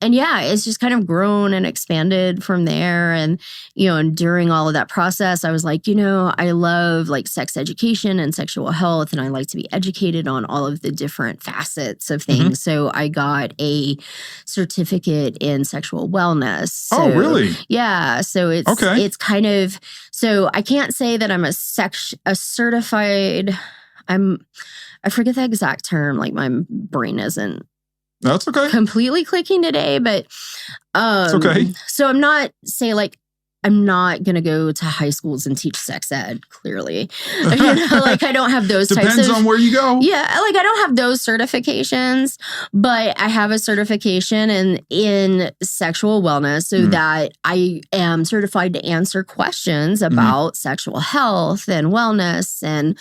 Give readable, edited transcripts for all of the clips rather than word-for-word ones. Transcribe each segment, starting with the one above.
And yeah, it's just kind of grown and expanded from there. And, and during all of that process, I was like, I love like sex education and sexual health, and I like to be educated on all of the different facets of things. So I got a certificate in sexual wellness. So, really? Yeah. So it's kind of, so I can't say that I'm a certified, I forget the exact term, like my brain isn't That's okay. completely clicking today, but it's okay. So I'm not going to go to high schools and teach sex ed, clearly. Like I don't have those types of... Depends on where you go. Yeah, like I don't have those certifications, but I have a certification in sexual wellness so that I am certified to answer questions about sexual health and wellness. And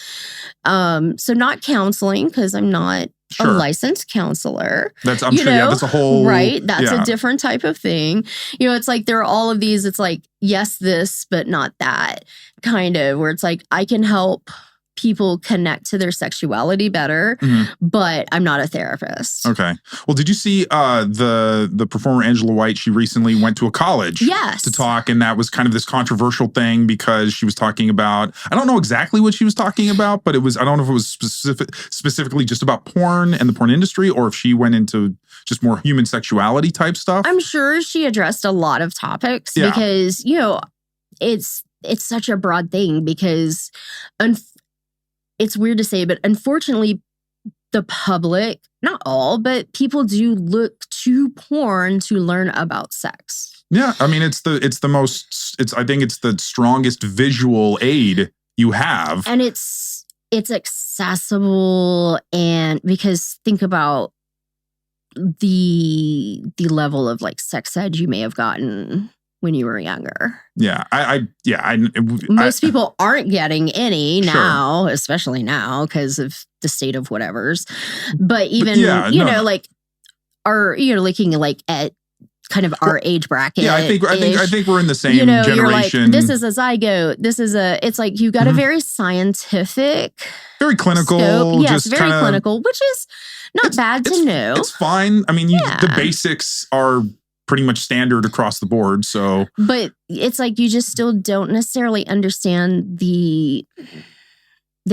so not counseling, because I'm not a licensed counselor. That's a whole... Right. That's a different type of thing. It's like there are all of these, it's like, yes, this, but not that kind of, where it's like, I can help people connect to their sexuality better, but I'm not a therapist. Okay. Well, did you see the performer Angela White? She recently went to a college to talk, and that was kind of this controversial thing because she was talking about, I don't know exactly what she was talking about, but I don't know if it was specifically just about porn and the porn industry, or if she went into just more human sexuality type stuff. I'm sure she addressed a lot of topics because, it's such a broad thing because it's weird to say, but unfortunately, the public, not all, but people do look to porn to learn about sex. Yeah, I mean, I think it's the strongest visual aid you have. And it's accessible, and because think about the level of like sex ed you may have gotten when you were younger. Yeah, most people aren't getting any now, especially now because of the state of whatever's. But even like looking like at kind of our age bracket. Yeah, I think we're in the same generation. You're like, this is a zygote. It's like you've got a very scientific, very clinical. Scope. Yes, very clinical, which is not bad to know. It's fine. I mean, the basics are pretty much standard across the board. So, but it's like you just still don't necessarily understand the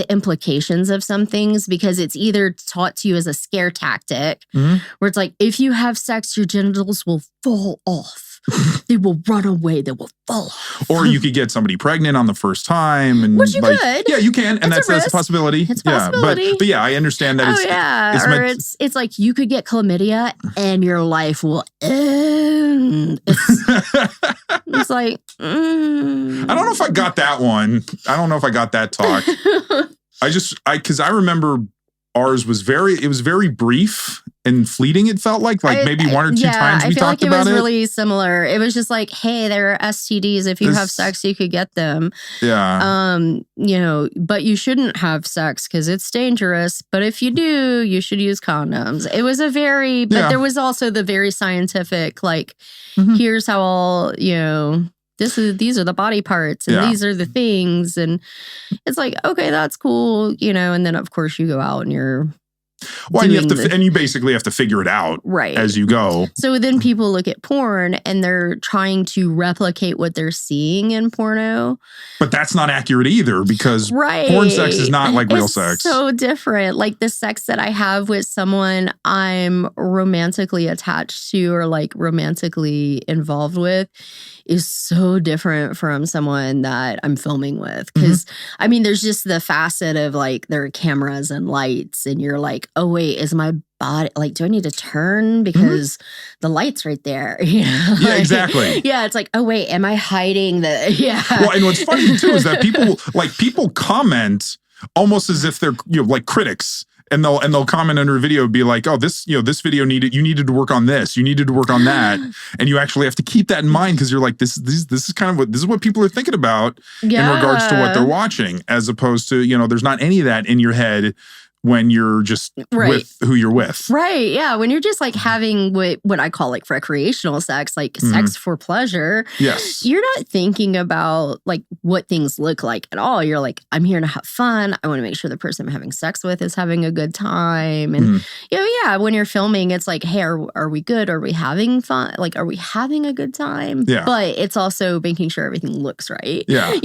implications of some things because it's either taught to you as a scare tactic, where it's like, if you have sex, your genitals will fall off. They will run away. They will fall off. Or you could get somebody pregnant on the first time. And which you could. Yeah, you can. And that's a possibility. It's a possibility. But yeah, I understand that it's like you could get chlamydia and your life will end. It's like... I don't know if I got that one. I don't know if I got that talk. Because I remember ours was very brief and fleeting. It felt like maybe one or two times we talked about it. I feel like it was really similar. It was just like, hey, there are STDs. If you have sex, you could get them. Yeah. But you shouldn't have sex because it's dangerous. But if you do, you should use condoms. It was there was also the very scientific, like, here's how all, these are the body parts and these are the things. And it's like, okay, that's cool, and then of course you go out and you're... Well, and you basically have to figure it out as you go. So then people look at porn and they're trying to replicate what they're seeing in porno. But that's not accurate either because porn sex is not like real sex. It's so different. Like the sex that I have with someone I'm romantically attached to or like romantically involved with is so different from someone that I'm filming with. Because, I mean, there's just the facet of like there are cameras and lights and you're like, oh, wait, is my body, like, do I need to turn because the light's right there? Yeah, exactly. Yeah, it's like, oh, wait, am I hiding the... Yeah. Well, and what's funny too is that people comment almost as if they're like critics. And they'll comment under a video, be like, "Oh, this video you needed to work on this, you needed to work on that," and you actually have to keep that in mind because you're like, this is kind of what people are thinking about in regards to what they're watching, as opposed to there's not any of that in your head when you're just with who you're with. Right. Yeah. When you're just like having what I call like recreational sex, like sex for pleasure. Yes. You're not thinking about like what things look like at all. You're like, I'm here to have fun. I want to make sure the person I'm having sex with is having a good time. And, when you're filming, it's like, hey, are we good? Are we having fun? Like, are we having a good time? Yeah. But it's also making sure everything looks right. Yeah.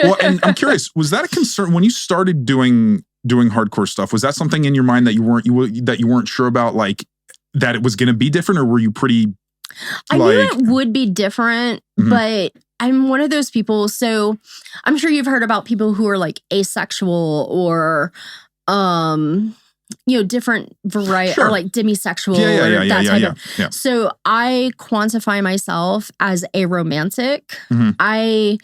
Well, and I'm curious, was that a concern when you started doing hardcore stuff? Was that something in your mind that you weren't sure about, like that it was going to be different, or were you pretty? I knew it would be different, but I'm one of those people. So I'm sure you've heard about people who are like asexual or, different variety or like demisexual or that type of. Yeah. So I quantify myself as a romantic. I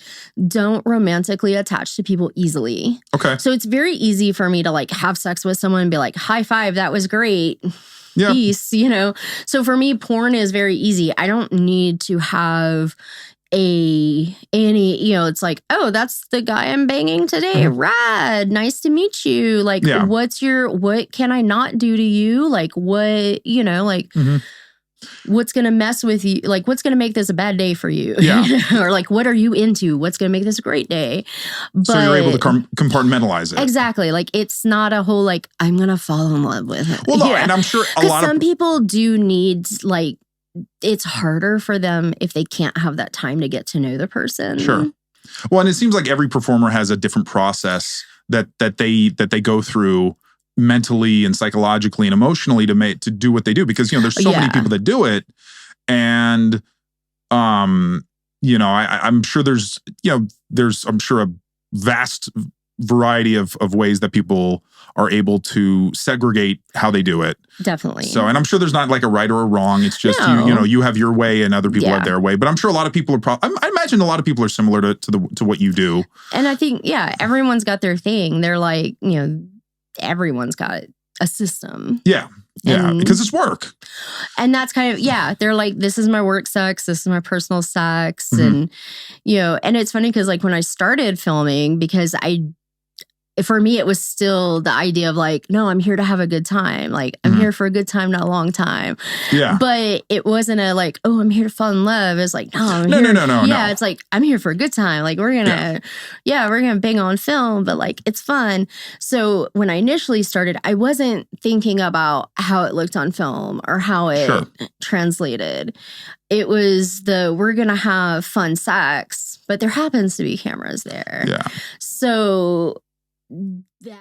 don't romantically attach to people easily. Okay. So it's very easy for me to like have sex with someone and be like, high five, that was great. Yeah. Peace, So for me, porn is very easy. I don't need to have it's like, oh, that's the guy I'm banging today. Rad. Nice to meet you. Like, what can I not do to you? Like, what, what's going to mess with you? Like, what's going to make this a bad day for you? Yeah. Or like, what are you into? What's going to make this a great day? But, so you're able to compartmentalize it. Exactly. Like, it's not a whole, like, I'm going to fall in love with it. Well, no, and I'm sure some people do need, like, it's harder for them if they can't have that time to get to know the person. Sure. Well, and it seems like every performer has a different process that they go through mentally and psychologically and emotionally to do what they do, because there's so many people that do it, and I'm sure there's I'm sure a vast variety of ways that people are able to segregate how they do it. Definitely. So, and I'm sure there's not like a right or a wrong. It's just, you have your way and other people have their way. But I'm sure a lot of people are I imagine a lot of people are similar to what you do. And I think, everyone's got their thing. They're like, everyone's got a system. Yeah. Yeah. Because it's work. And that's kind of, they're like, this is my work sex. This is my personal sex. And, and it's funny because like when I started filming, because for me, it was still the idea of like, no, I'm here to have a good time. Like, I'm here for a good time, not a long time. Yeah. But it wasn't a like, oh, I'm here to fall in love. It's like, no, No. Yeah, it's like, I'm here for a good time. Like, we're going to bang on film, but like, it's fun. So when I initially started, I wasn't thinking about how it looked on film or how it translated. It was we're going to have fun sex, but there happens to be cameras there. Yeah. So that